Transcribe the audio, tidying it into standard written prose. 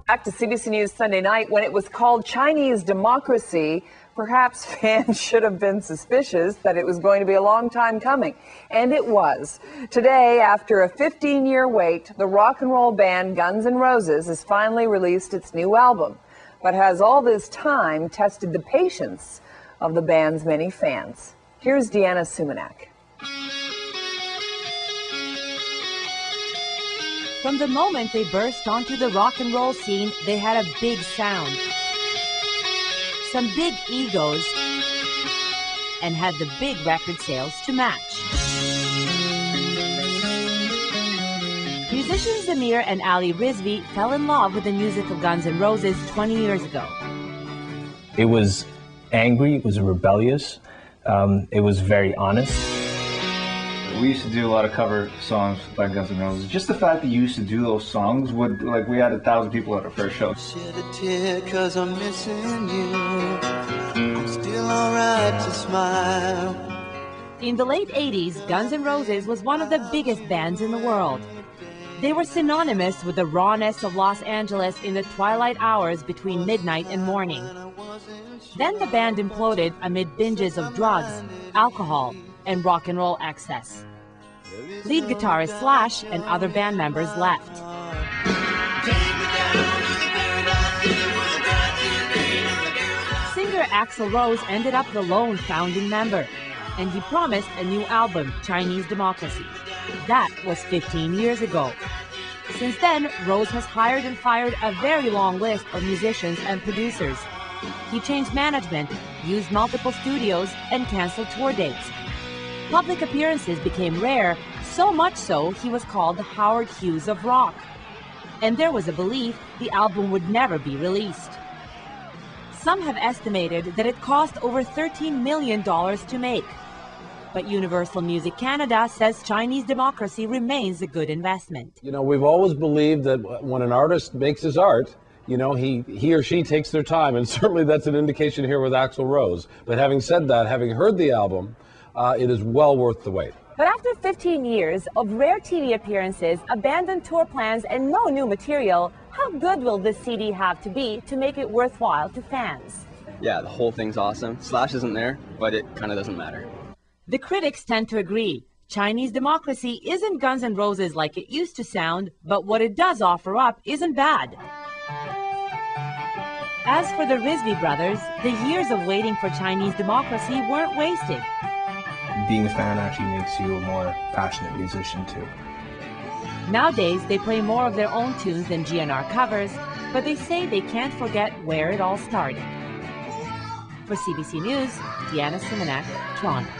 Back to CBC News Sunday night. When it was called Chinese democracy, perhaps fans should have been suspicious that it was going to be a long time coming. And it was. Today, after a 15-year wait, the rock and roll band Guns N' Roses has finally released its new album, but has all this time tested the patience of the band's many fans. Here's Deanna Sumanak. From the moment they burst onto the rock and roll scene, they had a big sound, some big egos, and had the big record sales to match. Musicians Zameer and Ali Rizvi fell in love with the music of Guns N' Roses 20 years ago. It was angry, it was rebellious, it was very honest. We used to do a lot of cover songs by Guns N' Roses. Just the fact that you used to do those songs would, like, we had 1,000 people at our first show. Shed a tear 'cause I'm missing you. I'm still alright to smile. In the late 80s, Guns N' Roses was one of the biggest bands in the world. They were synonymous with the rawness of Los Angeles in the twilight hours between midnight and morning. Then the band imploded amid binges of drugs, alcohol, and rock and roll excess. Lead guitarist Slash and other band members left. Singer Axl Rose ended up the lone founding member, and he promised a new album, Chinese Democracy. That was 15 years ago. Since then, Rose has hired and fired a very long list of musicians and producers. He changed management, used multiple studios, and canceled tour dates. Public appearances became rare, so much so he was called the Howard Hughes of rock. And there was a belief the album would never be released. Some have estimated that it cost over $13 million to make. But Universal Music Canada says Chinese Democracy remains a good investment. You know, we've always believed that when an artist makes his art, you know, he or she takes their time, and certainly that's an indication here with Axl Rose. But having said that, having heard the album, it is well worth the wait. But after 15 years of rare TV appearances, abandoned tour plans, and no new material, how good will this CD have to be to make it worthwhile to fans? Yeah, the whole thing's awesome. Slash isn't there, but it kind of doesn't matter. The critics tend to agree. Chinese Democracy isn't Guns N' Roses like it used to sound, but what it does offer up isn't bad. As for the Rizvi brothers, the years of waiting for Chinese Democracy weren't wasted. Being a fan actually makes you a more passionate musician too. Nowadays, they play more of their own tunes than GNR covers, but they say they can't forget where it all started. For CBC News, Deanna Sumanak, Toronto.